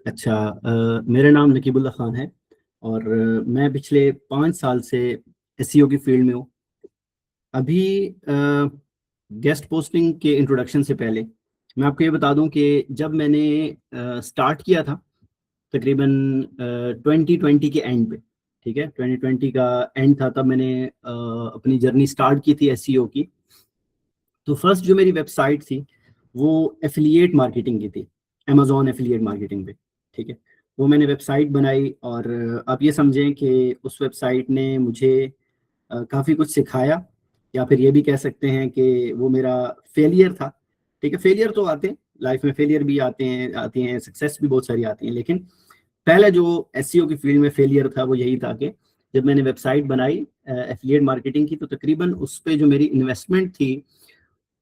अच्छा, मेरा नाम नकीबुल्ला ख़ान है और मैं पिछले 5 साल से एसईओ की फील्ड में हूँ। अभी गेस्ट पोस्टिंग के इंट्रोडक्शन से पहले मैं आपको ये बता दूं कि जब मैंने स्टार्ट किया था तकरीबन 2020 के एंड पे, ठीक है, 2020 का एंड था, तब मैंने अपनी जर्नी स्टार्ट की थी एसईओ की। तो फर्स्ट जो मेरी वेबसाइट थी वो एफिलिएट मार्केटिंग की थी, अमेजोन एफिलिएट मार्केटिंग पे, ठीक है। वो मैंने वेबसाइट बनाई और आप ये समझें कि उस वेबसाइट ने मुझे काफ़ी कुछ सिखाया, या फिर ये भी कह सकते हैं कि वो मेरा फेलियर था, ठीक है। फेलियर तो आते हैं लाइफ में, फेलियर भी आती हैं, सक्सेस भी बहुत सारी आती हैं, लेकिन पहले जो एसईओ की फील्ड में फेलियर था वो यही था कि जब मैंने वेबसाइट बनाई एफिलिएट मार्केटिंग की, तो तकरीबन उस पर जो मेरी इन्वेस्टमेंट थी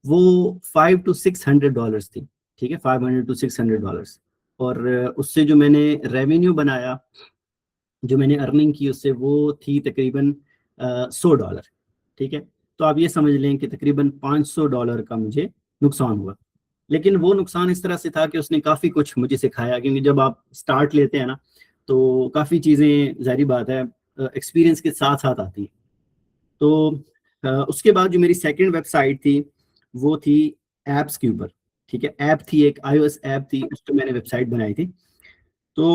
वो $500 to $600 थी, ठीक है, $500 to $600। और उससे जो मैंने रेवेन्यू बनाया, जो मैंने अर्निंग की उससे, वो थी तकरीबन $100, ठीक है। तो आप ये समझ लें कि तकरीबन $500 का मुझे नुकसान हुआ। लेकिन वो नुकसान इस तरह से था कि उसने काफ़ी कुछ मुझे सिखाया, क्योंकि जब आप स्टार्ट लेते हैं ना, तो काफ़ी चीज़ें ज़ाहिर बात है एक्सपीरियंस के साथ साथ आती है। तो उसके बाद जो मेरी सेकंड वेबसाइट थी वो थी ऐप्स के ऊपर, ठीक है। ऐप थी, एक iOS ऐप थी, उस पर मैंने वेबसाइट बनाई थी। तो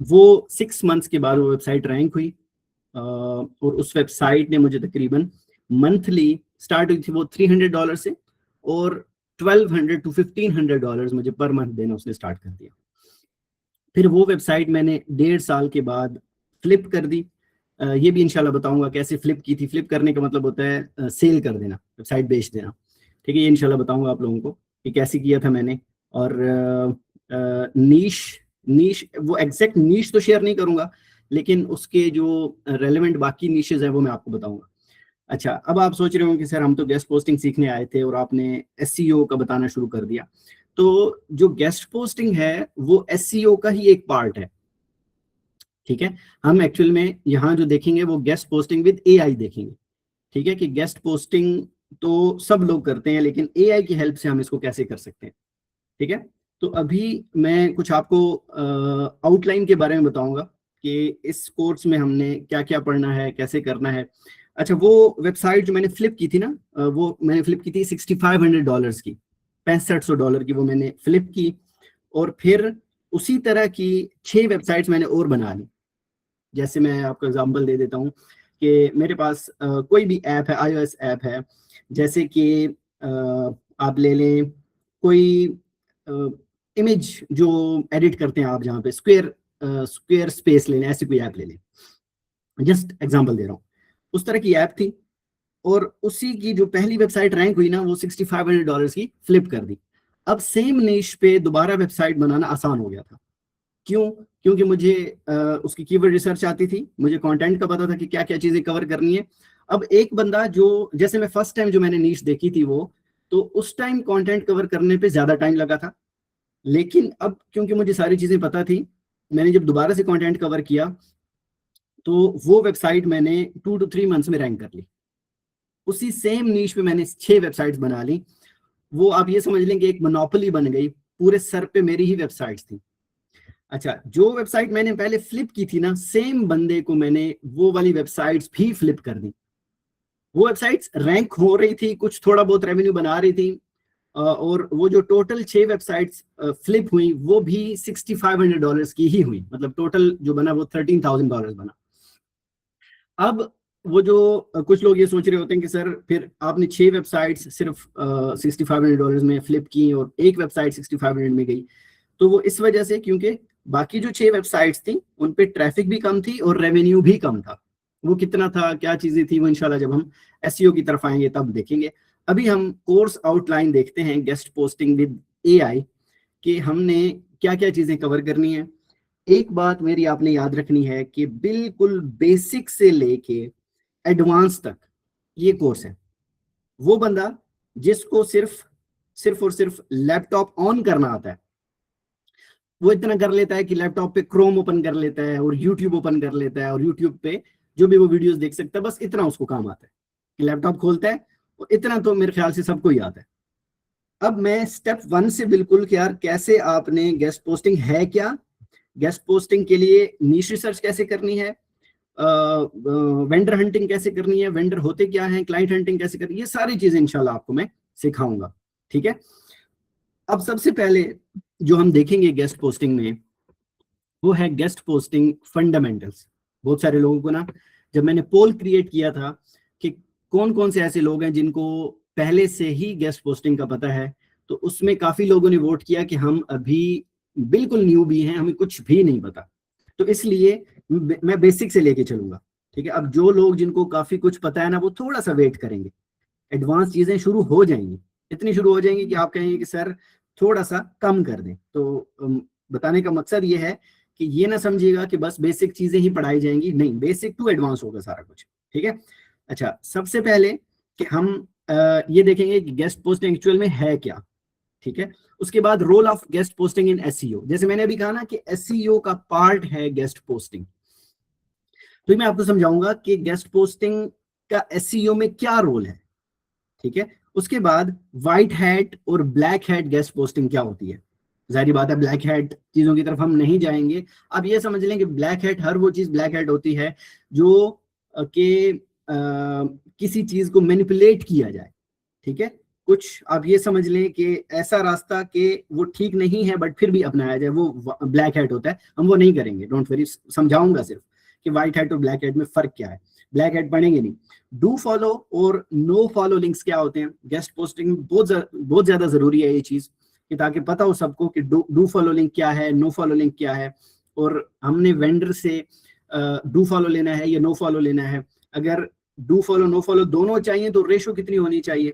वो 6 मंथ्स के बाद वो वेबसाइट रैंक हुई, और उस वेबसाइट ने मुझे तकरीबन मंथली, स्टार्ट हुई थी वो $300 से, और $1200 to $1500 मुझे पर मंथ देना उसने स्टार्ट कर दिया। फिर वो वेबसाइट मैंने 1.5 साल के बाद फ्लिप कर दी। ये भी इंशाल्लाह बताऊंगा कैसे फ्लिप की थी। फ्लिप करने का मतलब होता है सेल कर देना, वेबसाइट बेच देना, ठीक है। ये इंशाल्लाह बताऊंगा आप लोगों को कि कैसे किया था मैंने। और नीश नीश वो एग्जैक्ट नीश तो शेयर नहीं करूंगा, लेकिन उसके जो रेलेवेंट बाकी नीशेज हैं वो मैं आपको बताऊंगा। अच्छा, अब आप सोच रहे हो कि सर हम तो गेस्ट पोस्टिंग सीखने आए थे और आपने एसईओ का बताना शुरू कर दिया। तो जो गेस्ट पोस्टिंग है वो एसईओ का ही एक पार्ट है, ठीक है। हम एक्चुअल में यहाँ जो देखेंगे वो गेस्ट पोस्टिंग विद एआई देखेंगे, ठीक है, कि गेस्ट पोस्टिंग तो सब लोग करते हैं, लेकिन एआई की हेल्प से हम इसको कैसे कर सकते हैं, ठीक है। तो अभी मैं कुछ आपको आउटलाइन के बारे में बताऊंगा कि इस कोर्स में हमने क्या क्या पढ़ना है, कैसे करना है। अच्छा, वो वेबसाइट जो मैंने फ्लिप की थी ना, वो मैंने फ्लिप की थी $6500 की, $6500 की वो मैंने फ्लिप की। और फिर उसी तरह की 6 वेबसाइट्स मैंने और बना ली। जैसे मैं आपको एग्जांपल दे देता हूँ कि मेरे पास कोई भी ऐप है, iOS ऐप है, जैसे कि आप ले लें कोई इमेज जो एडिट करते हैं आप, जहाँ पे स्क्वायर स्पेस ले लें, ऐसी कोई ऐप ले लें, जस्ट एग्जांपल दे रहा हूँ। उस तरह की ऐप थी, और उसी की जो पहली वेबसाइट रैंक हुई ना, वो $6500 की फ्लिप कर दी। अब सेम निश पे दोबारा वेबसाइट बनाना आसान हो गया था। क्यों? क्योंकि मुझे उसकी कीवर्ड रिसर्च आती थी, मुझे कंटेंट का पता था कि क्या क्या चीजें कवर करनी है। अब एक बंदा जो, जैसे मैं फर्स्ट टाइम जो मैंने नीश देखी थी वो, तो उस टाइम कंटेंट कवर करने पे ज्यादा टाइम लगा था। लेकिन अब क्योंकि मुझे सारी चीजें पता थी, मैंने जब दोबारा से कंटेंट कवर किया तो वो वेबसाइट मैंने 2 to 3 मंथ्स में रैंक कर ली। उसी सेम नीश पे मैंने 6 वेबसाइट्स बना ली। वो आप ये समझ लें कि एक मोनोपोली बन गई, पूरे सर पे मेरी ही वेबसाइट्स थी। अच्छा, जो वेबसाइट मैंने पहले फ्लिप की थी ना, सेम बंदे को मैंने वो वाली वेबसाइट्स भी फ्लिप कर दी। वो वेबसाइट्स रैंक हो रही थी, कुछ थोड़ा बहुत रेवेन्यू बना रही थी, और वो जो टोटल 6 वेबसाइट्स फ्लिप हुई वो भी $6500 की ही हुई, मतलब टोटल जो बना वो $13,000 बना। अब वो जो कुछ लोग ये सोच रहे होते हैं कि सर फिर आपने 6 वेबसाइट्स सिर्फ $6500 में फ्लिप की और एक वेबसाइट 6500 में गई। तो वो इस वजह से, क्योंकि बाकी जो 6 वेबसाइट्स थी उन पे ट्रैफिक भी कम थी और रेवेन्यू भी कम था। वो कितना था, क्या चीजें थी, वो इंशाल्लाह जब हम एसईओ की तरफ आएंगे तब देखेंगे। अभी हम कोर्स आउटलाइन देखते हैं गेस्ट पोस्टिंग विद एआई, कि हमने क्या क्या चीजें कवर करनी है। एक बात मेरी आपने याद रखनी है कि बिल्कुल बेसिक से लेके एडवांस तक ये कोर्स है। वो बंदा जिसको सिर्फ सिर्फ और सिर्फ लैपटॉप ऑन करना आता है, वो इतना कर लेता है कि लैपटॉप पे क्रोम ओपन कर लेता है और यूट्यूब ओपन कर लेता है, और यूट्यूब पे जो भी वो वीडियोस देख सकता है, बस इतना उसको काम आता है कि लैपटॉप खोलता है। और इतना तो मेरे ख्याल से सबको ही आता है। अब मैं स्टेप 1 से बिल्कुल कि यार कैसे आपने गेस्ट पोस्टिंग है क्या, गेस्ट पोस्टिंग के लिए नीश रिसर्च कैसे करनी है, वेंडर हंटिंग कैसे करनी है, वेंडर होते क्या हैं, क्लाइंट हंटिंग कैसे करनी है, ये सारी चीजें इंशाल्लाह आपको मैं सिखाऊंगा। ठीक है, अब सबसे पहले जो हम देखेंगे गेस्ट पोस्टिंग में वो है गेस्ट पोस्टिंग फंडामेंटल्स। बहुत सारे लोगों को ना, जब मैंने पोल क्रिएट किया था कि कौन कौन से ऐसे लोग हैं जिनको पहले से ही गेस्ट पोस्टिंग का पता है, तो उसमें काफी लोगों ने वोट किया कि हम अभी बिल्कुल न्यू भी हैं, हमें कुछ भी नहीं पता। तो इसलिए मैं बेसिक से लेके चलूंगा। ठीक है, अब जो लोग जिनको काफी कुछ पता है ना, वो थोड़ा सा वेट करेंगे, एडवांस चीजें शुरू हो जाएंगी, इतनी शुरू हो जाएंगी कि आप कहेंगे कि सर थोड़ा सा कम कर दें। तो बताने का मकसद ये है कि ये ना समझिएगा कि बस बेसिक चीजें ही पढ़ाई जाएंगी, नहीं, बेसिक टू एडवांस होगा सारा कुछ। ठीक है, अच्छा, सबसे पहले कि हम ये देखेंगे कि गेस्ट पोस्टिंग एक्चुअल में है क्या। ठीक है, उसके बाद role of guest posting in SEO, जैसे मैंने अभी कहा ना कि एसईओ का पार्ट है गेस्ट पोस्टिंग, तो मैं आपको समझाऊंगा कि गेस्ट पोस्टिंग का एसईओ में क्या रोल है। ठीक है, उसके बाद व्हाइट हैट और ब्लैक हैट गेस्ट पोस्टिंग क्या होती है। जाहिर बात है ब्लैक हैट चीजों की तरफ हम नहीं जाएंगे। आप ये समझ लें कि ब्लैक हैट, हर वो चीज ब्लैक हैट होती है जो कि किसी चीज को मैनिपुलेट किया जाए। ठीक है, कुछ आप ये समझ लें कि ऐसा रास्ता कि वो ठीक नहीं है बट फिर भी अपनाया जाए, वो ब्लैक हैट होता है। हम वो नहीं करेंगे, डोंट वरी, समझाऊंगा सिर्फ कि व्हाइट हैट और ब्लैक हैट में फर्क क्या है। ब्लैक हैट पढ़ेंगे नहीं। डू फॉलो और नो फॉलो लिंक्स क्या होते हैं गेस्ट पोस्टिंग में, बहुत ज्यादा जरूरी है ये चीज कि ताकि पता हो सबको कि डू फॉलो लिंक क्या है, नो फॉलो लिंक क्या है, और हमने वेंडर से डू फॉलो लेना है या नो फॉलो लेना है। अगर डू फॉलो नो फॉलो दोनों चाहिए तो रेशो कितनी होनी चाहिए,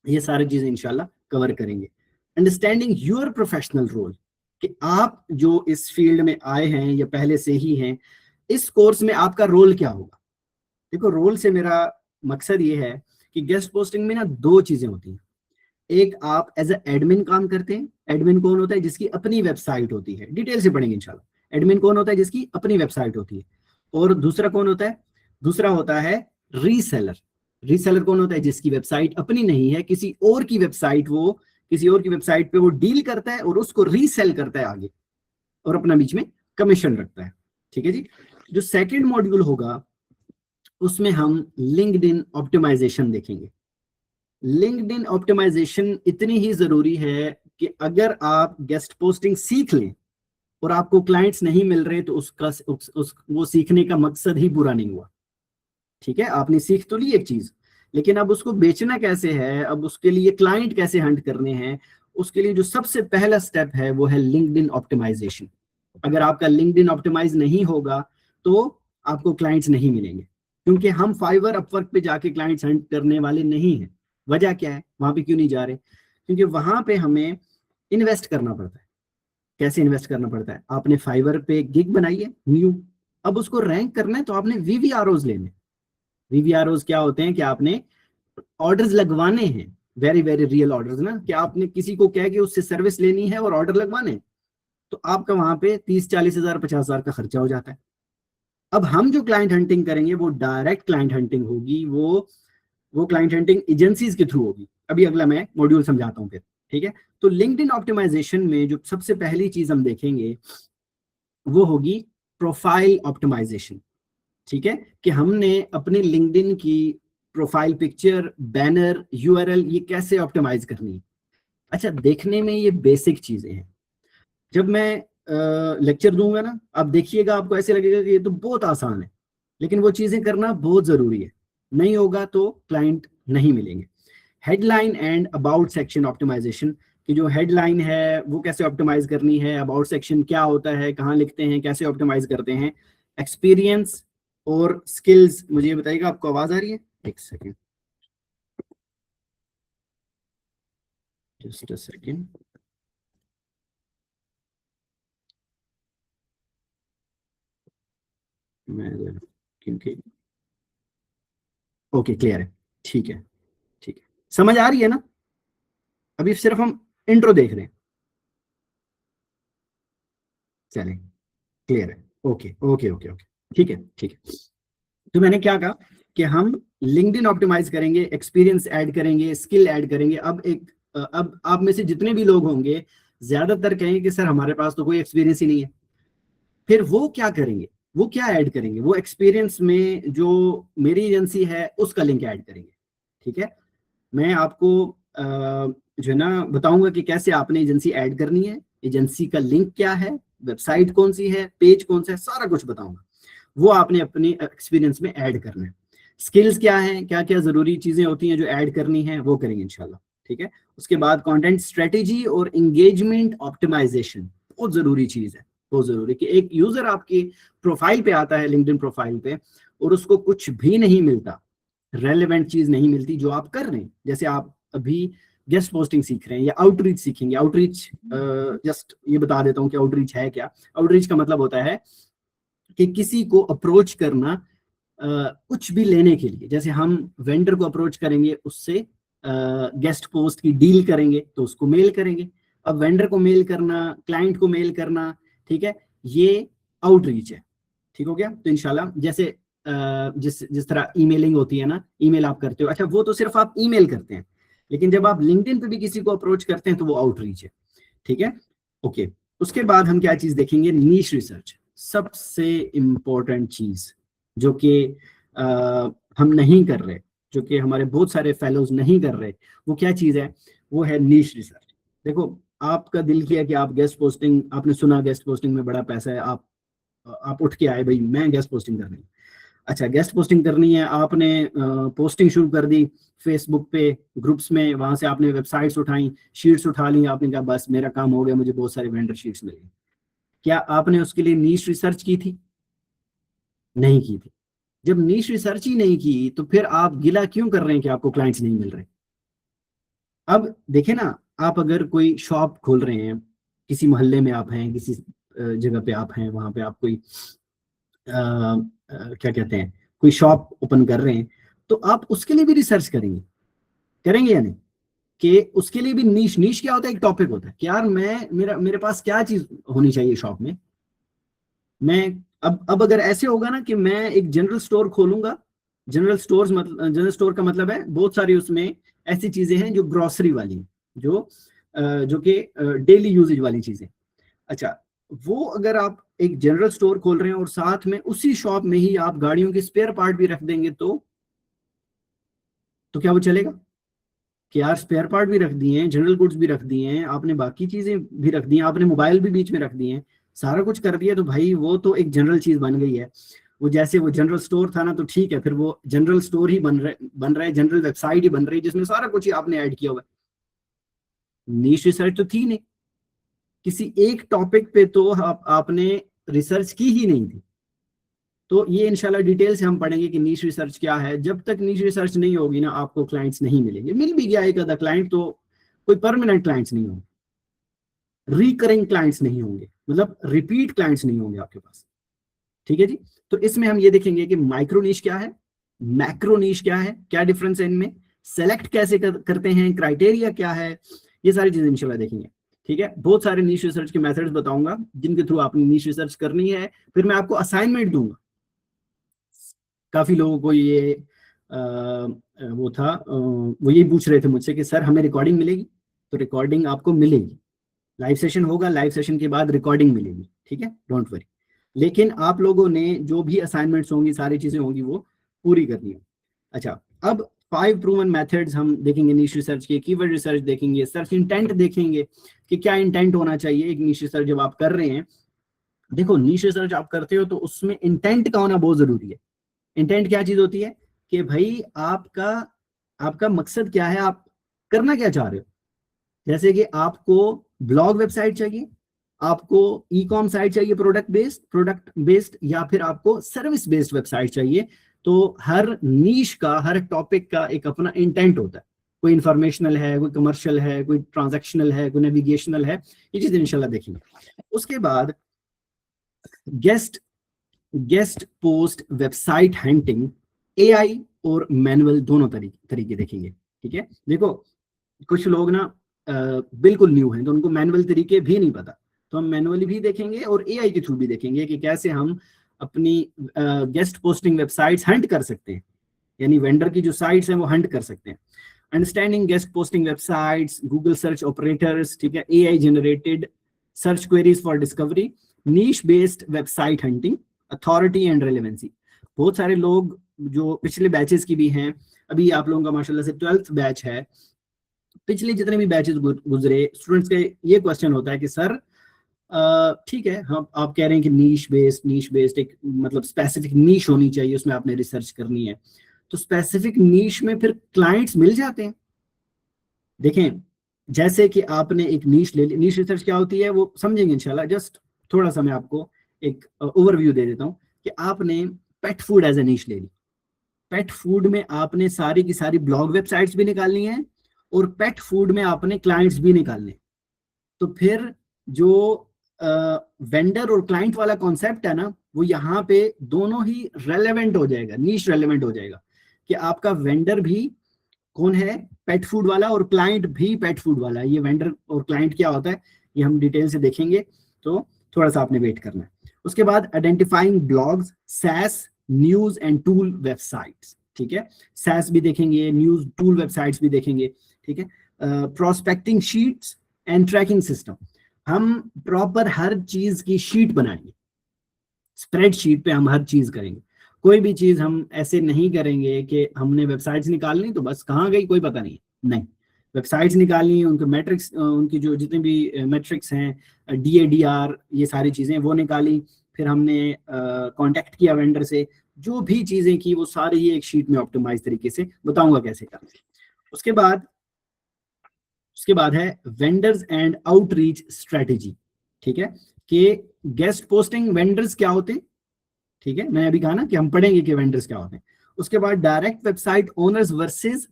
ये सारी चीजें इंशाल्लाह कवर करेंगे। अंडरस्टैंडिंग योर प्रोफेशनल रोल, कि आप जो इस फील्ड में आए हैं या पहले से ही हैं, इस कोर्स में आपका रोल क्या होगा। देखो, रोल से मेरा मकसद ये है कि गेस्ट पोस्टिंग में ना दो चीजें होती हैं। एक, आप एज ए एडमिन काम करते हैं। एडमिन कौन होता है? जिसकी अपनी वेबसाइट होती है, डिटेल से पढ़ेंगे इंशाल्लाह। एडमिन कौन होता है? जिसकी अपनी वेबसाइट होती है। और दूसरा कौन होता है? दूसरा होता है रीसेलर। रीसेलर कौन होता है? जिसकी वेबसाइट अपनी नहीं है, किसी और की वेबसाइट, वो किसी और की वेबसाइट पे वो डील करता है और उसको रीसेल करता है आगे, और अपना बीच में कमीशन रखता है। ठीक है जी। जो सेकंड मॉड्यूल होगा उसमें हम लिंक्डइन ऑप्टिमाइजेशन देखेंगे। लिंक्डइन ऑप्टिमाइजेशन इतनी ही जरूरी है कि अगर आप गेस्ट पोस्टिंग सीख लें और आपको क्लाइंट्स नहीं मिल रहे तो वो सीखने का मकसद ही पूरा नहीं हुआ। ठीक है, आपने सीख तो ली एक चीज, लेकिन अब उसको बेचना कैसे है, अब उसके लिए क्लाइंट कैसे हंट करने हैं, उसके लिए जो सबसे पहला स्टेप है वो है लिंक्डइन ऑप्टिमाइजेशन। अगर आपका लिंक्डइन ऑप्टिमाइज नहीं होगा तो आपको क्लाइंट्स नहीं मिलेंगे, क्योंकि हम फाइवर अपवर्क पे जाके क्लाइंट्स हंट करने वाले नहीं हैं। वजह क्या है, वहां पे क्यों नहीं जा रहे? क्योंकि वहां पे हमें इन्वेस्ट करना पड़ता है। कैसे इन्वेस्ट करना पड़ता है? आपने फाइवर पे गिग बनाई है न्यू, अब उसको रैंक करना है तो आपने वीवीआरओज लेने। वीवीआरओज क्या होते हैं कि आपने ऑर्डर्स लगवाने हैं, वेरी वेरी रियल ऑर्डर्स ना, कि आपने किसी को कह के उससे सर्विस लेनी है और ऑर्डर लगवाने, तो आपका वहां पे 30-40 हजार 50 हजार का खर्चा हो जाता है। अब हम जो क्लाइंट हंटिंग करेंगे वो डायरेक्ट क्लाइंट हंटिंग होगी, वो क्लाइंट हंटिंग एजेंसीज के थ्रू होगी। अभी अगला मैं मॉड्यूल समझाता हूँ फिर। ठीक है, तो लिंक्डइन ऑप्टिमाइजेशन में जो सबसे पहली चीज हम देखेंगे वो होगी प्रोफाइल ऑप्टिमाइजेशन। ठीक है, कि हमने अपनी लिंक्डइन की प्रोफाइल पिक्चर, बैनर, यूआरएल ये कैसे ऑप्टिमाइज करनी है। अच्छा, देखने में ये बेसिक चीजें हैं। जब मैं लेक्चर दूंगा ना, आप देखिएगा, आपको ऐसे लगेगा कि ये तो बहुत आसान है, लेकिन वो चीजें करना बहुत जरूरी है। नहीं होगा तो क्लाइंट नहीं मिलेंगे। Headline and about section optimisation, की जो हेडलाइन है वो कैसे ऑप्टिमाइज करनी है, अबाउट सेक्शन क्या होता है, कहाँ लिखते हैं, कैसे ऑप्टिमाइज करते हैं, एक्सपीरियंस और स्किल्स। मुझे ये बताइएगा, आपको आवाज आ रही है? एक सेकेंड, जस्ट अ सेकेंड। मैं क्योंकि ओके, क्लियर है। ठीक है, ठीक है, समझ आ रही है ना? अभी सिर्फ हम इंट्रो देख रहे हैं। चलें, क्लियर है। ओके ओके ओके ओके, ठीक है ठीक है। तो मैंने क्या कहा कि हम लिंक्डइन ऑप्टिमाइज करेंगे, एक्सपीरियंस ऐड करेंगे, स्किल ऐड करेंगे। अब एक अब आप में से जितने भी लोग होंगे ज्यादातर कहेंगे कि सर हमारे पास तो कोई एक्सपीरियंस ही नहीं है। फिर वो क्या करेंगे, वो क्या ऐड करेंगे, वो एक्सपीरियंस में जो मेरी एजेंसी है उसका लिंक ऐड करेंगे। ठीक है, मैं आपको जो है ना बताऊंगा कि कैसे आपने एजेंसी ऐड करनी है, एजेंसी का लिंक क्या है, वेबसाइट कौन सी है, पेज कौन सा है, सारा कुछ बताऊंगा। वो आपने अपने एक्सपीरियंस में ऐड करना है। स्किल्स क्या है, क्या क्या जरूरी चीजें होती हैं जो ऐड करनी है, वो करेंगे इंशाल्लाह। ठीक है, उसके बाद कंटेंट स्ट्रेटेजी और एंगेजमेंट ऑप्टिमाइजेशन बहुत जरूरी चीज है, बहुत जरूरी। कि एक यूजर आपकी प्रोफाइल पे आता है, लिंक्डइन प्रोफाइल पे, और उसको कुछ भी नहीं मिलता, रेलेवेंट चीज नहीं मिलती जो आप कर रहे हैं। जैसे आप अभी गेस्ट पोस्टिंग सीख रहे हैं या आउटरीच सीखेंगे। आउटरीच जस्ट ये बता देता हूँ कि आउटरीच है क्या। आउटरीच का मतलब होता है कि किसी को अप्रोच करना कुछ भी लेने के लिए। जैसे हम वेंडर को अप्रोच करेंगे, उससे गेस्ट पोस्ट की डील करेंगे तो उसको मेल करेंगे। अब वेंडर को मेल करना, क्लाइंट को मेल करना, ठीक है, ये आउटरीच है। ठीक हो गया। तो इंशाल्लाह जैसे जिस तरह ईमेलिंग होती है ना, ईमेल आप करते हो, अच्छा वो तो सिर्फ आप ईमेल करते हैं, लेकिन जब आप लिंक्डइन पे भी किसी को अप्रोच करते हैं तो वो आउटरीच है। ठीक है, ओके। उसके बाद हम क्या चीज देखेंगे, नीश रिसर्च, सबसे इंपॉर्टेंट चीज जो कि हम नहीं कर रहे, जो कि हमारे बहुत सारे फेलोज नहीं कर रहे, वो क्या चीज है, वो है नीश रिसर्च। देखो, आपका दिल किया कि आप गेस्ट पोस्टिंग, आपने सुना गेस्ट पोस्टिंग में बड़ा पैसा है, आप उठ के आए भाई मैं गेस्ट पोस्टिंग करनी है। अच्छा, गेस्ट पोस्टिंग करनी है, आपने पोस्टिंग शुरू कर दी फेसबुक पे, ग्रुप्स में, वहां से आपने वेबसाइट्स उठाई, शीट्स उठा ली, आपने कहा बस मेरा काम हो गया, मुझे बहुत सारे वेंडर शीट्स मिल गए। क्या आपने उसके लिए नीश रिसर्च की थी? नहीं की थी। जब नीश रिसर्च ही नहीं की तो फिर आप गिला क्यों कर रहे हैं कि आपको क्लाइंट्स नहीं मिल रहे? अब देखे ना, आप अगर कोई शॉप खोल रहे हैं, किसी मोहल्ले में आप हैं, किसी जगह पे आप हैं, वहां पे आप कोई क्या कहते हैं, कोई शॉप ओपन कर रहे हैं, तो आप उसके लिए भी रिसर्च करेंगे, करेंगे या नहीं? कि उसके लिए भी नीश, नीश क्या होता है, एक टॉपिक होता है कि यार मैं मेरे पास क्या चीज होनी चाहिए शॉप में। मैं अब अगर ऐसे होगा ना कि मैं एक जनरल स्टोर खोलूंगा, जनरल स्टोर का मतलब है बहुत सारी उसमें ऐसी चीजें हैं जो ग्रोसरी वाली हैं, जो कि डेली यूजेज वाली चीजें। अच्छा, वो अगर आप एक जनरल स्टोर खोल रहे हैं और साथ में उसी शॉप में ही आप गाड़ियों के स्पेयर पार्ट भी रख देंगे तो क्या वो चलेगा? कि यार स्पेयर पार्ट भी रख दिए हैं, जनरल गुड्स भी रख दिए हैं, आपने बाकी चीजें भी रख दी हैं, आपने मोबाइल भी बीच में रख दिए हैं, सारा कुछ कर दिया, तो भाई वो तो एक जनरल चीज बन गई है। वो जैसे वो जनरल स्टोर था ना, तो ठीक है, फिर वो जनरल स्टोर ही बन रहा है, जनरल वेबसाइट ही बन रही है जिसमें सारा कुछ ही आपने ऐड किया हुआ है। नीश रिसर्च तो थी नहीं, किसी एक टॉपिक पे तो आपने रिसर्च की ही नहीं थी। तो ये इंशाल्लाह डिटेल से हम पढ़ेंगे कि नीश रिसर्च क्या है। जब तक नीश रिसर्च नहीं होगी ना, आपको क्लाइंट्स नहीं मिलेंगे। मिल भी गया एक आधा क्लाइंट, तो कोई परमानेंट क्लाइंट्स नहीं होंगे, रिकरिंग क्लाइंट्स नहीं होंगे, मतलब रिपीट क्लाइंट्स नहीं होंगे आपके पास। ठीक है जी। तो इसमें हम ये देखेंगे कि माइक्रो नीश क्या है, मैक्रो नीश क्या है, क्या डिफरेंस है इनमें, सेलेक्ट कैसे करते हैं, क्राइटेरिया क्या है, ये सारी चीजें इंशाल्लाह देखेंगे। ठीक है, बहुत सारे नीश रिसर्च के मेथड्स बताऊंगा जिनके थ्रू आपने नीश रिसर्च करनी है। फिर मैं आपको असाइनमेंट दूंगा। काफी लोगों को ये वो था, वो यही पूछ रहे थे मुझसे कि सर हमें रिकॉर्डिंग मिलेगी? तो रिकॉर्डिंग आपको मिलेगी, लाइव सेशन होगा, लाइव सेशन के बाद रिकॉर्डिंग मिलेगी। ठीक है, डोंट वरी। लेकिन आप लोगों ने जो भी असाइनमेंट्स होंगी, सारी चीजें होंगी, वो पूरी करनी है। अच्छा, अब 5 प्रूवन मेथड्स हम देखेंगे नीश रिसर्च के। कीवर्ड रिसर्च देखेंगे, सर्च इंटेंट देखेंगे कि क्या इंटेंट होना चाहिए एक नीश रिसर्च जब आप कर रहे हैं। देखो, नीश रिसर्च आप करते हो तो उसमें इंटेंट का होना बहुत जरूरी है। इंटेंट क्या चीज होती है कि भाई आपका आपका मकसद क्या है, आप करना क्या चाह रहे हो। जैसे कि आपको ब्लॉग वेबसाइट चाहिए, आपको ई कॉम साइट चाहिए, प्रोडक्ट बेस्ड, या फिर आपको सर्विस बेस्ड वेबसाइट चाहिए। तो हर नीश का, हर टॉपिक का एक अपना इंटेंट होता है। कोई इंफॉर्मेशनल है, कोई कमर्शियल है, कोई ट्रांजैक्शनल है, कोई नेविगेशनल है। ये चीज इंशाल्लाह देखेंगे। उसके बाद guest post website hunting, AI और मैनुअल दोनों तरीके देखेंगे। ठीक है, देखो कुछ लोग ना बिल्कुल न्यू हैं तो उनको मैनुअल तरीके भी नहीं पता, तो हम मैनुअली भी देखेंगे और एआई के थ्रू भी देखेंगे कि कैसे हम अपनी गेस्ट पोस्टिंग वेबसाइट्स हंट कर सकते हैं, यानी वेंडर की जो साइट्स हैं वो हंट कर सकते हैं। Understanding guest posting websites, Google search operators, ठीक है, AI generated search queries for discovery, niche based website hunting, authority and relevancy. बहुत सारे लोग जो पिछले बैचेस की भी हैं, अभी आप लोगों का माशाल्लाह से 12th बैच है, पिछले जितने भी बैचेस गुजरे स्टूडेंट्स के ये क्वेश्चन होता है कि सर ठीक है, हम आप कह रहे हैं कि नीश बेस्ड एक मतलब स्पेसिफिक नीश होनी चाहिए, उसमें आपने रिसर्च करनी है, तो स्पेसिफिक नीश में फिर क्लाइंट्स मिल जाते हैं। देखें, जैसे कि आपने एक नीश ले ली, नीश रिसर्च क्या होती है वो समझेंगे इंशाल्लाह, जस्ट थोड़ा सा मैं आपको एक ओवरव्यू दे देता हूं कि आपने पेट फूड एज ए नीश ले ली। पेट फूड में आपने सारी की सारी ब्लॉग वेबसाइट्स भी निकालनी है और पेट फूड में आपने क्लाइंट्स भी निकालने। तो फिर जो वेंडर और क्लाइंट वाला कॉन्सेप्ट है ना, वो यहाँ पे दोनों ही रेलेवेंट हो जाएगा, नीश रेलेवेंट हो जाएगा कि आपका वेंडर भी कौन है, पेट फूड वाला, और क्लाइंट भी पेट फूड वाला। ये वेंडर और क्लाइंट क्या होता है ये हम डिटेल से देखेंगे, तो थोड़ा सा आपने वेट करना है। उसके बाद identifying blogs, SaaS, news and tool websites, ठीक है, सैस भी देखेंगे, न्यूज टूल वेबसाइट्स भी देखेंगे, ठीक है। Prospecting sheets and tracking system, हम प्रॉपर हर चीज की शीट बनाएंगे, स्प्रेडशीट पे हम हर चीज करेंगे। कोई भी चीज हम ऐसे नहीं करेंगे कि हमने वेबसाइट्स निकालनी तो बस कहाँ गई कोई पता नहीं, वेबसाइट्स निकालनी, उनके मैट्रिक्स, उनकी जो जितने भी मैट्रिक्स हैं, DADR, ये सारी चीजें वो निकाली, फिर हमने कांटेक्ट किया वेंडर से, जो भी चीजें की वो सारी ही एक शीट में ऑप्टिमाइज तरीके से बताऊंगा कैसे करना। उसके बाद है वेंडर्स एंड आउटरीच स्ट्रेटेजी, ठीक है, कि गेस्ट पोस्टिंग वेंडर्स क्या होते हैं, ठीक है, मैंने अभी कहा ना कि हम पढ़ेंगे कि वेंडर्स क्या होते हैं। उसके बाद direct website owners versus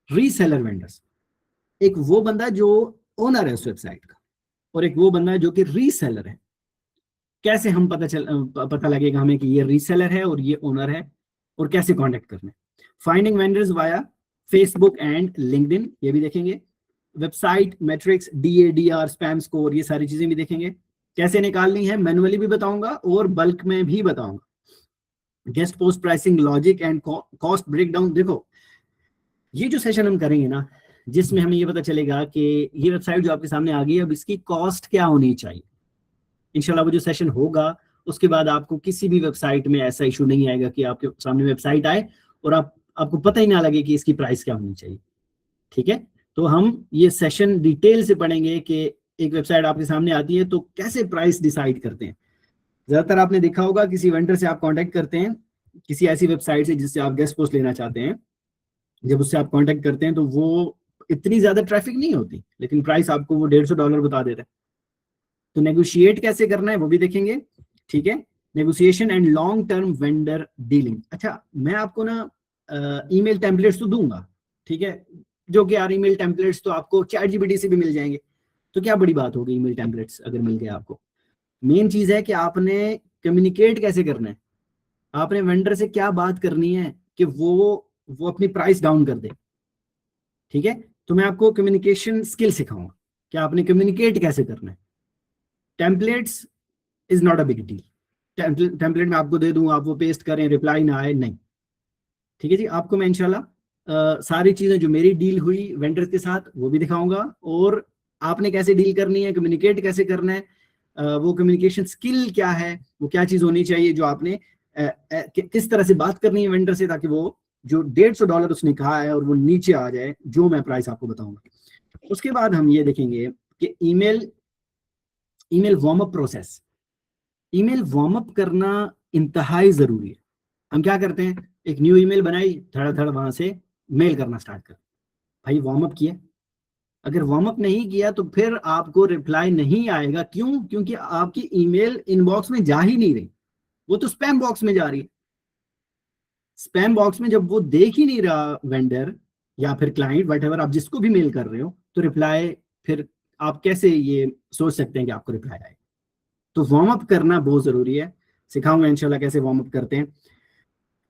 reseller vendors, एक वो बंदा जो ओनर है उस वेबसाइट का और एक वो बंदा जो कि रीसेलर है। कैसे हम पता लगेगा हमें कि ये रीसेलर है और ये ओनर है, और कैसे कांटेक्ट करना है। Finding vendors via Facebook and LinkedIn, ये भी देखेंगे। Website matrix, DADR, spam score, ये सारी चीजें भी देखेंगे। कैसे निकालनी है मैनुअली भी बताऊंगा और बल्क में भी बताऊंगा। Guest post pricing logic and cost breakdown. देखो, ये जो सेशन हम करेंगे ना, जिसमें हमें ये पता चलेगा कि ये वेबसाइट जो आपके सामने आ गई है, अब इसकी कॉस्ट क्या होनी चाहिए। इंशाल्लाह वो जो सेशन होगा उसके बाद आपको किसी भी वेबसाइट में ऐसा इशू नहीं आएगा कि आपके सामने वेबसाइट आए और आपको पता ही ना लगे कि इसकी प्राइस क्या होनी चाहिए, ठीक है। तो हम ये सेशन डिटेल से पढ़ेंगे कि एक वेबसाइट आपके सामने आती है तो कैसे प्राइस डिसाइड करते हैं। ज्यादातर आपने देखा होगा किसी वेंडर से आप कांटेक्ट करते हैं, किसी ऐसी वेबसाइट से जिससे आप गेस्ट पोस्ट लेना चाहते हैं, जब उससे आप कांटेक्ट करते हैं तो वो इतनी ज्यादा ट्रैफिक नहीं होती, लेकिन प्राइस आपको वो $150 बता देता है। तो नेगोशिएट कैसे करना है वो भी देखेंगे, ठीक है। Negotiation and long term vendor dealing. अच्छा, मैं आपको ना ईमेल टेम्पलेट्स तो दूंगा, ठीक है, जो कि यार ईमेल टेम्पलेट्स तो आपको ChatGPT से भी मिल जाएंगे, तो क्या बड़ी बात होगी ईमेल टेम्पलेट्स अगर मिल गया आपको। मेन चीज है कि आपने कम्युनिकेट कैसे करना है, आपने वेंडर से क्या बात करनी है कि वो अपनी प्राइस डाउन कर दे, ठीक है। तो मैं आपको कम्युनिकेशन स्किल सिखाऊंगा कि आपने कम्युनिकेट कैसे करना है। Templates is not a big deal, template में आपको दे दूं, आप वो पेस्ट करें, रिप्लाई ना आए, नहीं, ठीक है जी। आपको मैं इंशाल्लाह सारी चीजें जो मेरी डील हुई वेंडर्स के साथ वो भी दिखाऊंगा, और आपने कैसे डील करनी है, कम्युनिकेट कैसे करना है, वो कम्युनिकेशन स्किल क्या है, वो क्या चीज होनी चाहिए, जो आपने किस तरह से बात करनी है वेंडर से, ताकि वो जो $150 उसने कहा है और वो नीचे आ जाए, जो मैं प्राइस आपको बताऊंगा। उसके बाद हम ये देखेंगे कि email warm up process. Email warm up करना इंतहाई जरूरी है। हम क्या करते हैं, एक न्यू ईमेल बनाई, धड़ वहां से मेल करना स्टार्ट कर, भाई वार्म अप किया? अगर वार्म अप नहीं किया तो फिर आपको रिप्लाई नहीं आएगा। क्यों? क्योंकि आपकी ईमेल इनबॉक्स में जा ही नहीं रही, वो तो स्पैम बॉक्स में जा रही है। स्पैम बॉक्स में जब वो देख ही नहीं रहा वेंडर या फिर क्लाइंट, व्हाटएवर आप जिसको भी मेल कर रहे हो, तो रिप्लाई फिर आप कैसे ये सोच सकते हैं कि आपको रिप्लाई आएगा। तो वार्म अप करना बहुत जरूरी है, सिखाऊंगा इंशाल्लाह कैसे वार्म अप करते हैं।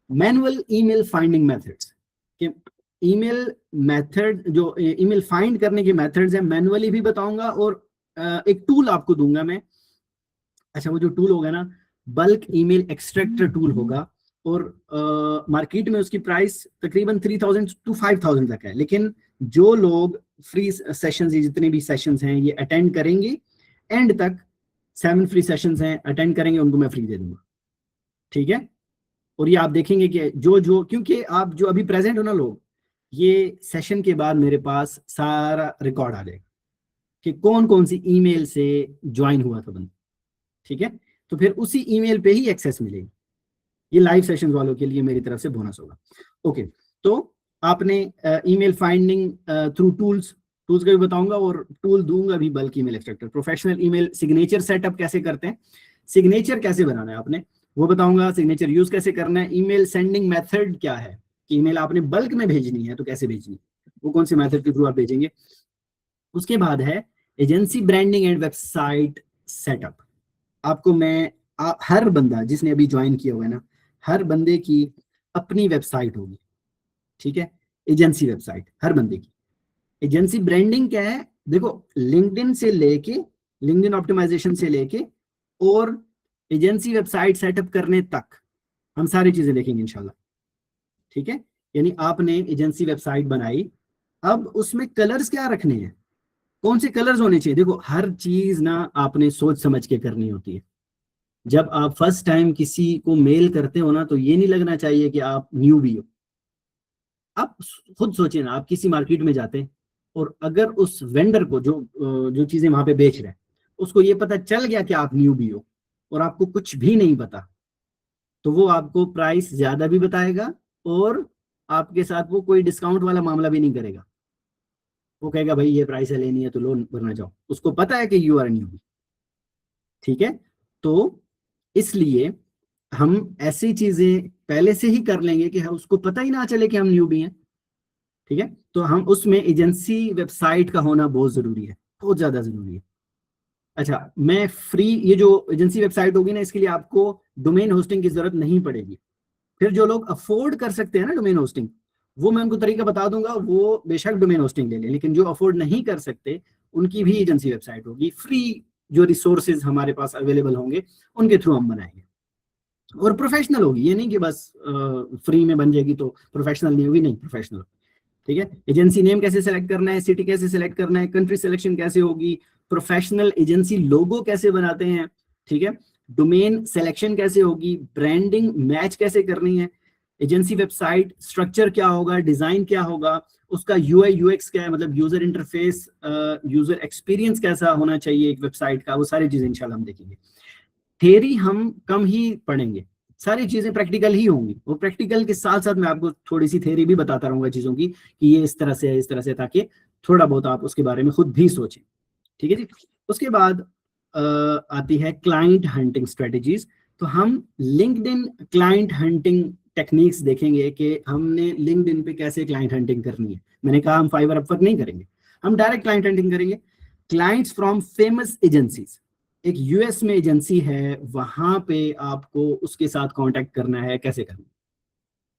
मैनुअल ईमेल फाइंडिंग मेथड्स, कि ईमेल मेथड जो ईमेल फाइंड करने के मेथड्स हैं मैनुअली भी बताऊंगा, और एक टूल आपको दूंगा मैं। अच्छा, वो जो टूल होगा ना, बल्क ईमेल एक्सट्रैक्टर टूल होगा, और मार्केट में उसकी प्राइस तकरीबन 3000 to 5000 तक है, लेकिन जो लोग फ्री सेशंस, ये जितने भी सेशंस हैं ये अटेंड करेंगे, एंड तक 7 फ्री सेशंस हैं, अटेंड करेंगे, उनको मैं फ्री दे दूंगा, ठीक है। और ये आप देखेंगे कि जो क्योंकि आप जो अभी प्रेजेंट हो ना लोग, ये सेशन के बाद मेरे पास सारा रिकॉर्ड आ जाएगा कि कौन कौन सी ईमेल से ज्वाइन हुआ था बंदा, ठीक है। तो फिर उसी ईमेल पे ही एक्सेस मिलेगी। ये लाइव सेशन वालों के लिए मेरी तरफ से बोनस होगा। ओके, तो आपने ईमेल फाइंडिंग थ्रू टूल्स का भी बताऊंगा, और टूल दूंगा भी bulk email extractor, professional email signature setup कैसे करते हैं, सिग्नेचर कैसे बनाना है आपने वो बताऊंगा, सिग्नेचर यूज कैसे करना है, ईमेल सेंडिंग मेथड क्या है कि ईमेल आपने बल्क में भेजनी है तो कैसे भेजनी है, वो कौन से मेथड के थ्रू आप भेजेंगे। उसके बाद है agency branding and website setup. आपको मैं हर बंदा जिसने अभी ज्वाइन किया हुआ है ना, हर बंदे की अपनी वेबसाइट होगी, ठीक है, एजेंसी वेबसाइट हर बंदे की। एजेंसी ब्रांडिंग क्या है, देखो लिंक्डइन से लेके, लिंक्डइन ऑप्टिमाइजेशन से लेके और एजेंसी वेबसाइट सेटअप करने तक हम सारी चीजें देखेंगे इंशाल्लाह, ठीक है। यानी आपने एजेंसी वेबसाइट बनाई, अब उसमें कलर्स क्या रखने हैं, कौन से कलर्स होने चाहिए, देखो हर चीज ना आपने सोच समझ के करनी होती है। जब आप फर्स्ट टाइम किसी को मेल करते हो ना, तो ये नहीं लगना चाहिए कि आप न्यू भी हो। आप खुद सोचिए ना, आप किसी मार्केट में जाते हैं और अगर उस वेंडर को जो चीजें वहां पे बेच रहे हैं उसको ये पता चल गया कि आप न्यू भी हो और आपको कुछ भी नहीं पता, तो वो आपको प्राइस ज्यादा भी बताएगा और आपके साथ वो कोई डिस्काउंट वाला मामला भी नहीं करेगा। वो कहेगा भाई ये प्राइस है, लेनी है तो लोन भरना चाहो, उसको पता है कि यू आर न्यू, ठीक है। तो इसलिए हम ऐसी चीजें पहले से ही कर लेंगे कि उसको पता ही ना चले कि हम न्यू भी हैं, ठीक है। तो हम उसमें एजेंसी वेबसाइट का होना बहुत जरूरी है, बहुत ज्यादा जरूरी है। अच्छा, मैं फ्री, ये जो एजेंसी वेबसाइट होगी ना, इसके लिए आपको डोमेन होस्टिंग की जरूरत नहीं पड़ेगी। फिर जो लोग अफोर्ड कर सकते हैं ना डोमेन होस्टिंग, वो मैं उनको तरीका बता दूंगा, वो बेशक डोमेन होस्टिंग ले लें, लेकिन जो अफोर्ड नहीं कर सकते उनकी भी एजेंसी वेबसाइट होगी फ्री। जो रिसोर्सेज हमारे पास अवेलेबल होंगे उनके थ्रू हम बनाएंगे, और प्रोफेशनल होगी, ये नहीं कि बस फ्री में बन जाएगी तो प्रोफेशनल नहीं होगी, नहीं, प्रोफेशनल, ठीक है। एजेंसी नेम कैसे सेलेक्ट करना है, सिटी कैसे सेलेक्ट करना है, कंट्री सिलेक्शन कैसे होगी, प्रोफेशनल एजेंसी लोगो कैसे बनाते हैं, ठीक है, डोमेन सिलेक्शन कैसे होगी, ब्रांडिंग मैच कैसे करनी है, एजेंसी वेबसाइट स्ट्रक्चर क्या होगा, डिजाइन क्या होगा, उसका यूआई यूएक्स क्या है, मतलब यूजर इंटरफेस, यूजर एक्सपीरियंस कैसा होना चाहिए एक वेबसाइट का, वो सारी चीजें इंशाल्लाह हम देखेंगे। थ्योरी हम कम ही पढ़ेंगे, सारी चीजें प्रैक्टिकल ही होंगी, और प्रैक्टिकल के साथ साथ मैं आपको थोड़ी सी थ्योरी भी बताता रहूंगा चीजों की कि ये इस तरह से है, इस तरह से, ताकि थोड़ा बहुत आप उसके बारे में खुद भी सोचें, ठीक है जी। उसके बाद आती है क्लाइंट हंटिंग स्ट्रेटजीज। तो हम लिंक्डइन क्लाइंट हंटिंग टेक्निक्स देखेंगे कि हमने लिंक्डइन पे कैसे क्लाइंट हंटिंग करनी है। मैंने कहा हम फाइवर अपवर्क नहीं करेंगे, हम डायरेक्ट क्लाइंट हंटिंग करेंगे। क्लाइंट्स फ्रॉम फेमस एजेंसीज, एक यूएस में एजेंसी है, वहां पे आपको उसके साथ कांटेक्ट करना है, कैसे करना है,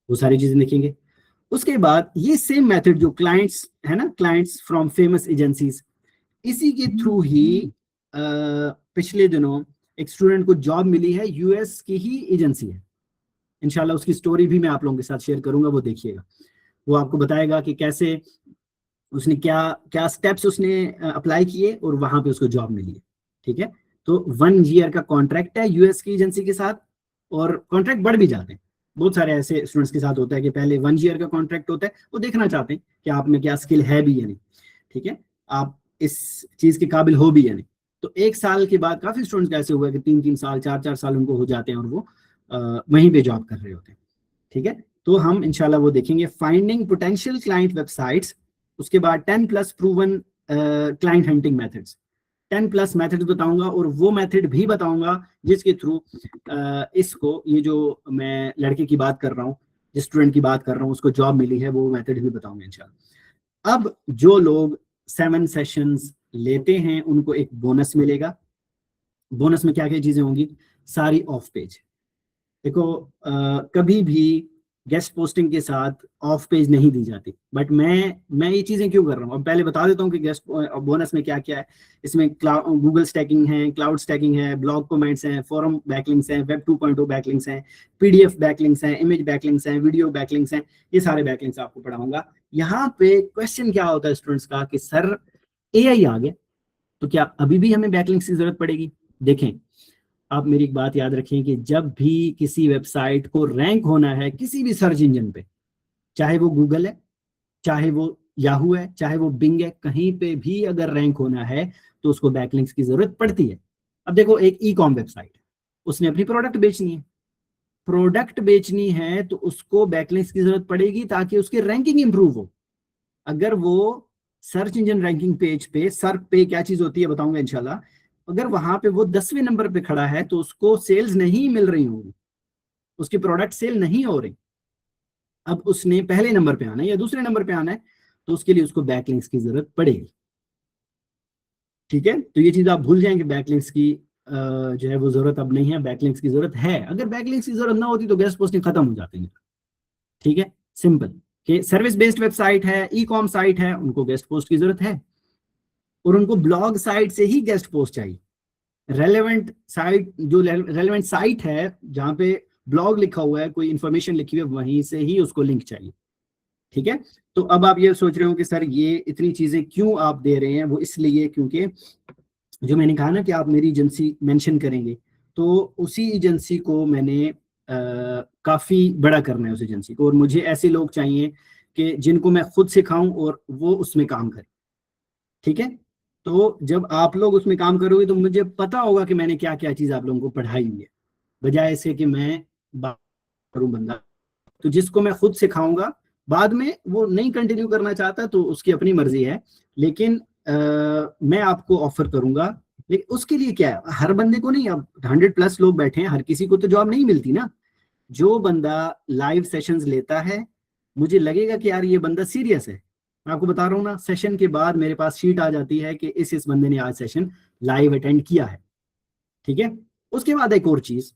वो सारी चीजें देखेंगे। उसके बाद ये सेम मेथड जो क्लाइंट्स है ना, क्लाइंट्स फ्रॉम फेमस एजेंसीज, इसी के थ्रू ही पिछले दिनों एक स्टूडेंट को जॉब मिली है, यूएस की ही एजेंसी है। इंशाल्लाह उसकी स्टोरी भी मैं आप लोगों के साथ शेयर करूंगा, वो देखिएगा। वो आपको बताएगा कि कैसे उसने क्या क्या स्टेप्स उसने अप्लाई किए और वहां पे उसको जॉब मिली है, ठीक है। तो 1 ईयर का कॉन्ट्रैक्ट है यूएस की एजेंसी के साथ, और कॉन्ट्रैक्ट बढ़ भी जाते हैं। बहुत सारे ऐसे स्टूडेंट्स के साथ होता है कि पहले 1 ईयर का कॉन्ट्रैक्ट होता है, वो देखना चाहते हैं कि आप में क्या स्किल है भी या नहीं, ठीक है, आप इस चीज के काबिल हो भी या नहीं। तो 1 साल के बाद काफी स्टूडेंट्स का ऐसे हुआ कि 3-3 साल 4-4 साल उनको हो जाते हैं और वो वहीं पे जॉब कर रहे होते हैं, ठीक है। तो हम इंशाल्लाह वो देखेंगे, फाइंडिंग पोटेंशियल क्लाइंट वेबसाइट्स। उसके बाद 10+ proven client hunting methods, 10+ method बताऊंगा, और वो मेथड भी बताऊंगा जिसके थ्रू इसको, ये जो मैं लड़के की बात कर रहा हूँ, जिस स्टूडेंट की बात कर रहा हूँ, उसको जॉब मिली है, वो मेथड भी बताऊंगा इंशाल्लाह। अब जो लोग 7 सेशंस लेते हैं उनको एक बोनस मिलेगा। बोनस में क्या क्या चीजें होंगी, सारी ऑफ पेज। देखो कभी भी गेस्ट पोस्टिंग के साथ ऑफ पेज नहीं दी जाती। बट मैं ये चीजें क्यों कर रहा हूँ, अब पहले बता देता हूँ कि गेस्ट बोनस में क्या क्या है। इसमें गूगल स्टैकिंग है, क्लाउड स्टैकिंग है, ब्लॉग कमेंट्स हैं, फोरम बैकलिंक्स हैं, वेब 2.0 बैकलिंक्स हैं, पीडीएफ बैकलिंक्स हैं, इमेज बैकलिंक्स हैं, वीडियो बैकलिंक्स हैं। ये सारे बैकलिंक्स आपको पढ़ाऊंगा। यहाँ पे क्वेश्चन क्या होता है स्टूडेंट्स का कि सर एआई आ गया तो क्या अभी भी हमें बैकलिंक्स की जरूरत पड़ेगी? देखें, आप मेरी एक बात याद रखें कि जब भी किसी वेबसाइट को रैंक होना है किसी भी सर्च इंजन पे, चाहे वो गूगल है, चाहे वो याहू है, चाहे वो बिंग है, कहीं पे भी अगर रैंक होना है तो उसको बैकलिंक्स की जरूरत पड़ती है। अब देखो, एक ई कॉम वेबसाइट, उसने अपनी प्रोडक्ट बेचनी है, प्रोडक्ट बेचनी है तो उसको बैकलिंक्स की जरूरत पड़ेगी ताकि उसकी रैंकिंग इंप्रूव हो। अगर वो सर्च इंजन रैंकिंग पेज पे, सर्प पे क्या चीज होती है बताऊंगा इंशाल्लाह, अगर वहां पे वो 10वें नंबर पे खड़ा है तो उसको सेल्स नहीं मिल रही होंगी, उसकी प्रोडक्ट सेल नहीं हो रही। अब उसने पहले नंबर पे आना है या दूसरे नंबर पे आना है तो उसके लिए उसको बैकलिंक्स की जरूरत पड़ेगी। ठीक है, तो ये चीज आप भूल जाएंगे, बैकलिंक्स की जो है वो जरूरत अब नहीं है, बैकलिंक्स की जरूरत है। अगर बैकलिंक्स की जरूरत ना होती तो गेस्ट पोस्टिंग खत्म हो जाती है। ठीक है, सिंपल। कि सर्विस बेस्ड वेबसाइट है, ई कॉम साइट है, उनको गेस्ट पोस्ट की जरूरत है, और उनको ब्लॉग साइट से ही गेस्ट पोस्ट चाहिए। रेलेवेंट साइट, जो रेलेवेंट साइट है जहां पे ब्लॉग लिखा हुआ है, कोई इंफॉर्मेशन लिखी हुई है, वहीं से ही उसको लिंक चाहिए। ठीक है, तो अब आप ये सोच रहे हो कि सर ये इतनी चीजें क्यों आप दे रहे हैं, वो इसलिए क्योंकि जो मैंने कहा ना कि आप मेरी एजेंसी मेंशन करेंगे, तो उसी एजेंसी को मैंने काफी बड़ा करना है उस एजेंसी को, और मुझे ऐसे लोग चाहिए कि जिनको मैं खुद सिखाऊं और वो उसमें काम करें। ठीक है, तो जब आप लोग उसमें काम करोगे तो मुझे पता होगा कि मैंने क्या क्या चीज आप लोगों को पढ़ाई हुई है, बजाय से कि मैं बात करूं बंदा। तो जिसको मैं खुद सिखाऊंगा, बाद में वो नहीं कंटिन्यू करना चाहता तो उसकी अपनी मर्जी है, लेकिन मैं आपको ऑफर करूंगा। लेकिन उसके लिए क्या है, हर बंदे को नहीं, अब 100+ लोग बैठे हैं, हर किसी को तो जॉब नहीं मिलती ना। जो बंदा लाइव सेशंस लेता है, मुझे लगेगा कि यार ये बंदा सीरियस है, मैं आपको बता रहा हूँ ना, सेशन के बाद मेरे पास शीट आ जाती है कि इस बंदे ने आज सेशन लाइव अटेंड किया है। ठीक है, उसके बाद एक और चीज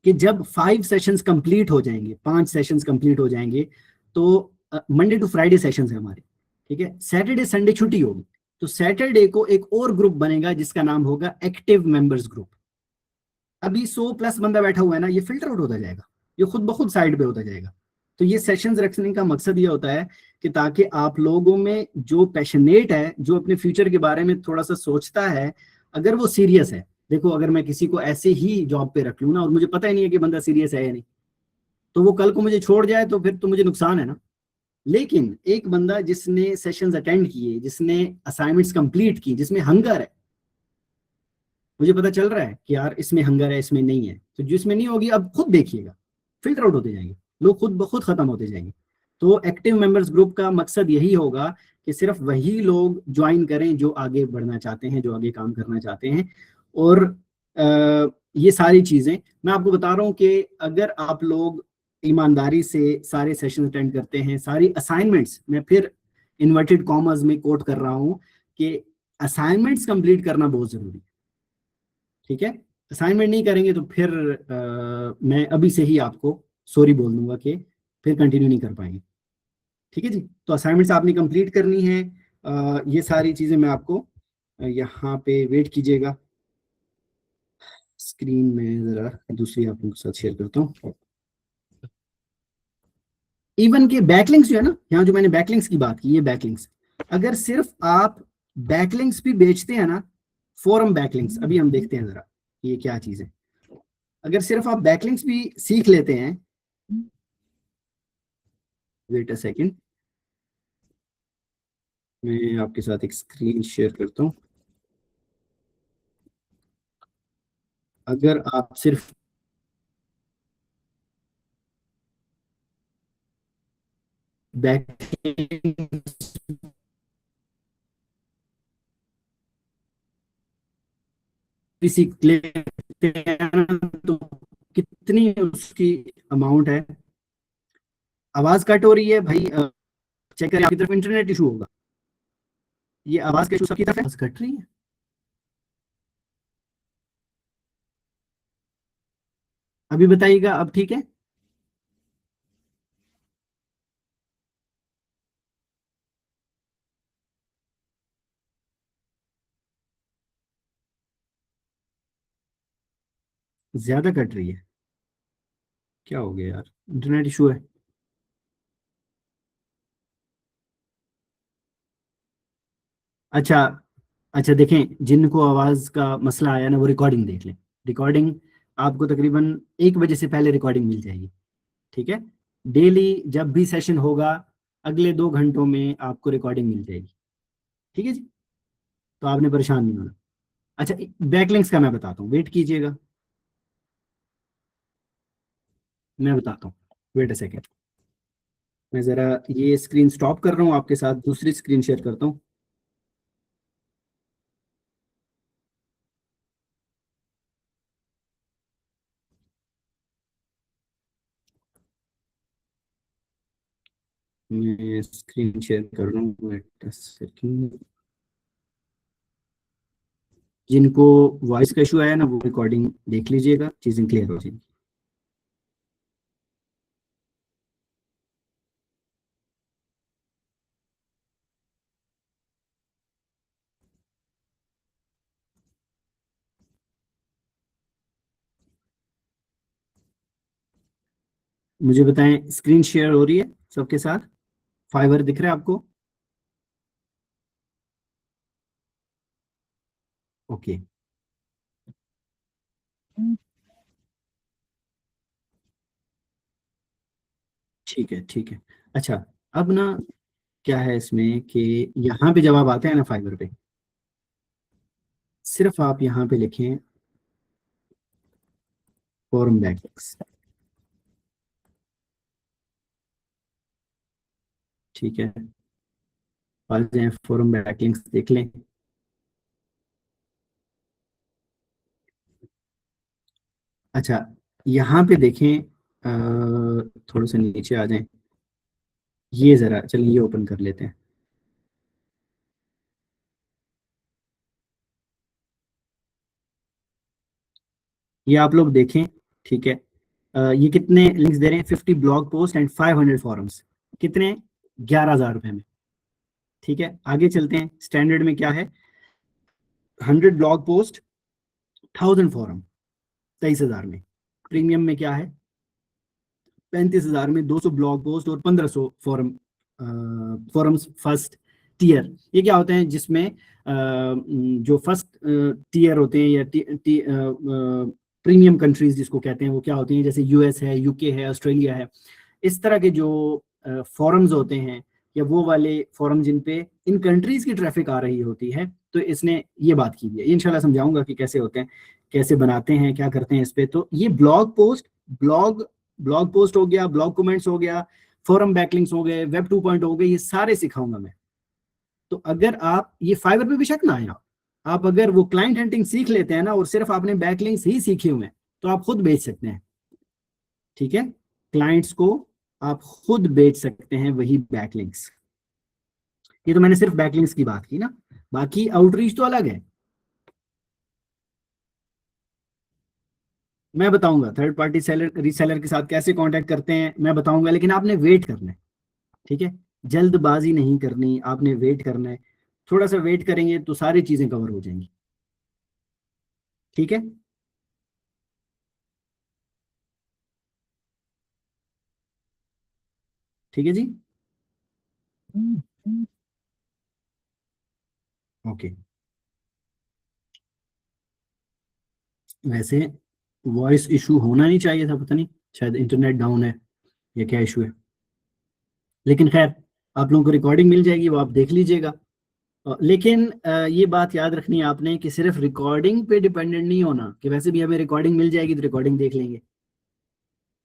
कि जब 5 सेशंस कंप्लीट हो जाएंगे, 5 सेशंस कंप्लीट हो जाएंगे, तो मंडे टू फ्राइडे सेशंस है हमारे। ठीक है, सैटरडे संडे छुट्टी होगी, तो सैटरडे को एक और ग्रुप बनेगा जिसका नाम होगा एक्टिव मेंबर्स ग्रुप। अभी 100+ बंदा बैठा हुआ है ना, ये फिल्टर आउट होता जाएगा, ये खुद ब खुद साइड पे होता जाएगा। तो ये सेशंस रखने का मकसद ये होता है कि ताकि आप लोगों में जो पैशनेट है, जो अपने फ्यूचर के बारे में थोड़ा सा सोचता है, अगर वो सीरियस है। देखो, अगर मैं किसी को ऐसे ही जॉब पे रख लूँ ना और मुझे पता ही नहीं है कि बंदा सीरियस है या नहीं, तो वो कल को मुझे छोड़ जाए तो फिर तो मुझे नुकसान है ना। लेकिन एक बंदा जिसने सेशंस अटेंड किए, जिसने असाइनमेंट्स कंप्लीट की, जिसमें हंगर है, मुझे पता चल रहा है कि यार इसमें हंगर है, इसमें नहीं है, तो जिसमें नहीं होगी अब खुद देखिएगा, फिल्टर आउट होते जाएंगे, लोग खुद ब खुद खत्म होते जाएंगे। तो एक्टिव मेंबर्स ग्रुप का मकसद यही होगा कि सिर्फ वही लोग ज्वाइन करें जो आगे बढ़ना चाहते हैं, जो आगे काम करना चाहते हैं। और ये सारी चीजें मैं आपको बता रहा हूँ कि अगर आप लोग ईमानदारी से सारे सेशन अटेंड करते हैं, सारी असाइनमेंट्स, मैं फिर इन्वर्टेड कॉमर्स में कोट कर रहा हूँ कि असाइनमेंट्स कंप्लीट करना बहुत जरूरी है। ठीक है, असाइनमेंट नहीं करेंगे तो फिर मैं अभी से ही आपको सॉरी बोल दूंगा कि फिर कंटिन्यू नहीं कर पाएंगे। ठीक है जी, तो असाइनमेंट्स आपने कंप्लीट करनी है। ये सारी चीजें मैं आपको यहाँ पे वेट कीजिएगा, स्क्रीन में जरा दूसरी आप लोगों के साथ शेयर करता हूँ। इवन के बैकलिंक्स जो है ना, यहाँ जो मैंने बैकलिंक्स की बात की, ये बैकलिंक्स, अगर सिर्फ आप बैकलिंक्स भी बेचते हैं ना, फोरम बैकलिंक्स, अभी हम देखते हैं जरा ये क्या चीज है। अगर सिर्फ आप बैकलिंक्स भी सीख लेते हैं, वेट अ सेकेंड, मैं आपके साथ एक स्क्रीन शेयर करता हूँ। अगर आप सिर्फ बैकलिंक्स सीख लेते हैं ना, तो कितनी उसकी अमाउंट है। आवाज कट हो रही है भाई, चेक करें आपकी तरफ इंटरनेट इशू होगा। ये आवाज का इशू सबकी तरफ है, आवाज कट रही है। अभी बताइएगा, अब ठीक है? ज्यादा कट रही है, क्या हो गया यार, इंटरनेट इशू है। अच्छा, अच्छा देखें, जिनको आवाज का मसला आया ना वो रिकॉर्डिंग देख लें। रिकॉर्डिंग आपको तकरीबन 1 बजे से पहले रिकॉर्डिंग मिल जाएगी। ठीक है, डेली जब भी सेशन होगा अगले 2 घंटों में आपको रिकॉर्डिंग मिल जाएगी। ठीक है जी, तो आपने परेशान नहीं होना। अच्छा, बैकलिंक्स का मैं बताता हूँ, वेट कीजिएगा, मैं बताता हूँ, वेट अ सेकेंड। मैं ज़रा ये स्क्रीन स्टॉप कर रहा हूँ, आपके साथ दूसरी स्क्रीन शेयर करता हूँ। मैं स्क्रीन शेयर कर रहा हूँ, वेट अ सेकेंड। जिनको वॉइस का इशू आया ना वो रिकॉर्डिंग देख लीजिएगा, चीज़ें क्लियर हो जाएंगी। मुझे बताएं, स्क्रीन शेयर हो रही है सबके साथ? फाइवर दिख रहा है आपको? ओके, ठीक है, ठीक है। अच्छा, अब ना क्या है इसमें कि यहाँ पे जब आप आते हैं ना फाइबर पे, सिर्फ आप यहाँ पे लिखें फॉर्म बैकलिंक्स। ठीक है, आ जाए फॉर्म बैकलिंक्स देख लें। अच्छा, यहाँ पे देखें, थोड़े से नीचे आ जाएं, ये जरा चलिए ये ओपन कर लेते हैं। ये आप लोग देखें, ठीक है। ये कितने लिंक्स दे रहे हैं? 50 ब्लॉग पोस्ट एंड 500 फॉरम्स। कितने? 11,000 रुपए में। ठीक है, आगे चलते हैं, स्टैंडर्ड में क्या है? 100 ब्लॉग पोस्ट, 1000 फॉरम, 23,000 में। प्रीमियम में क्या है? 35,000 में 200 ब्लॉग पोस्ट और 1500 फॉरम्स फर्स्ट टीयर। ये क्या होते हैं? जिसमें जो फर्स्ट टीयर होते हैं या प्रीमियम कंट्रीज जिसको कहते हैं, वो क्या होती हैं? जैसे यूएस है, यूके है, ऑस्ट्रेलिया है। इस तरह के जो फॉरम्स होते हैं, या वो वाले फॉरम जिन पे इन कंट्रीज की ट्रैफिक आ रही होती है, तो इसने ये बात की है। इंशाल्लाह समझाऊंगा कि कैसे होते हैं, कैसे बनाते हैं, क्या करते हैं इस पे। तो ये blog post, blog blog post हो गया, ब्लॉग कमेंट्स हो गया, फोरम बैकलिंक्स हो गए, वेब 2.0 हो गए, ये सारे सिखाऊंगा मैं। तो अगर आप ये फाइवर पे बेशक ना आए, आप अगर वो क्लाइंट हंटिंग सीख लेते हैं ना और सिर्फ आपने बैकलिंक्स ही सीखे हुए हैं, तो आप खुद बेच सकते हैं। ठीक है, क्लाइंट्स को आप खुद बेच सकते हैं वही बैकलिंक्स। ये तो मैंने सिर्फ बैकलिंक्स की बात की ना, बाकी आउटरीच तो अलग है। मैं बताऊंगा थर्ड पार्टी सेलर रीसेलर के साथ कैसे कांटेक्ट करते हैं, मैं बताऊंगा, लेकिन आपने वेट करना है। ठीक है, जल्दबाजी नहीं करनी, आपने वेट करना है। थोड़ा सा वेट करेंगे तो सारी चीजें कवर हो जाएंगी। ठीक है, ठीक है जी। ओके, वैसे वॉइस इशू होना नहीं चाहिए था, पता नहीं शायद इंटरनेट डाउन है या क्या इशू है। लेकिन खैर, आप लोगों को रिकॉर्डिंग मिल जाएगी, वो आप देख लीजिएगा। लेकिन ये बात याद रखनी है आपने कि सिर्फ रिकॉर्डिंग पे डिपेंडेंट नहीं होना कि वैसे भी हमें रिकॉर्डिंग मिल जाएगी तो रिकॉर्डिंग देख लेंगे।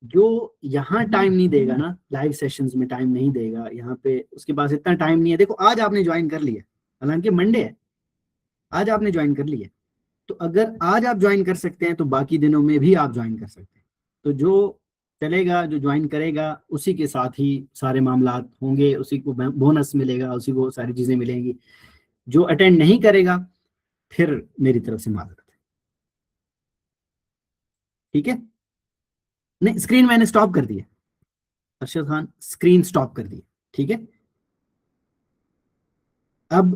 जो यहाँ टाइम नहीं देगा ना, लाइव सेशंस में टाइम नहीं देगा, यहाँ पे उसके पास इतना टाइम नहीं है। देखो, आज आपने ज्वाइन कर लिया, हालांकि मंडे है, आज आपने ज्वाइन कर लिया, तो अगर आज आप ज्वाइन कर सकते हैं तो बाकी दिनों में भी आप ज्वाइन कर सकते हैं। तो जो चलेगा, जो ज्वाइन करेगा, उसी के साथ ही सारे मामला होंगे, उसी को बोनस मिलेगा, उसी को सारी चीजें मिलेंगी। जो अटेंड नहीं करेगा, फिर मेरी तरफ से माजरत है। ठीक है, नहीं स्क्रीन मैंने स्टॉप कर दिया, अरशद खान स्क्रीन स्टॉप कर दिया। ठीक है, अब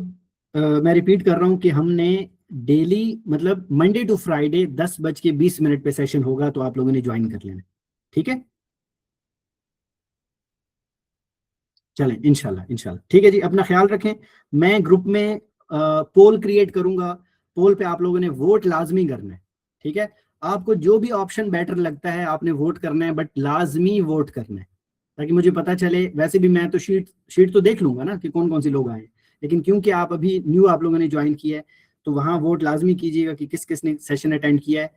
मैं रिपीट कर रहा हूं कि हमने डेली मतलब मंडे टू फ्राइडे 10:20 पे सेशन होगा, तो आप लोगों ने ज्वाइन कर लेना, ठीक है। चलें इंशाल्लाह इंशाल्लाह, ठीक है जी, अपना ख्याल रखें। मैं ग्रुप में पोल क्रिएट करूंगा, पोल पे आप लोगों ने वोट लाजमी करना है, ठीक है। आपको जो भी ऑप्शन बेटर लगता है आपने वोट करना है, बट लाजमी वोट करना है, ताकि मुझे पता चले। वैसे भी मैं तो शीट तो देख लूंगा ना कि कौन कौन से लोग आए हैं, लेकिन क्योंकि आप अभी न्यू आप लोगों ने ज्वाइन किया है, तो वहाँ वोट लाजमी कीजिएगा कि किस किस ने सेशन अटेंड किया है,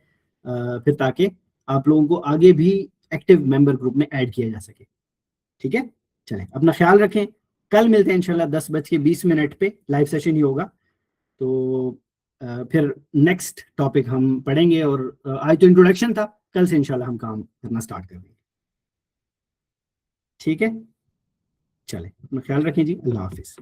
फिर ताकि आप लोगों को आगे भी एक्टिव मेंबर ग्रुप में ऐड किया जा सके, ठीक है। चलें, अपना ख्याल रखें। कल मिलते हैं इंशाल्लाह 10:20 पे, लाइव सेशन ही होगा। तो फिर नेक्स्ट टॉपिक हम पढ़ेंगे, और आज तो इंट्रोडक्शन था, कल से इंशाल्लाह हम काम करना स्टार्ट कर देंगे, ठीक है। चलें, अपना ख्याल रखें जी, अल्लाह हाफिज।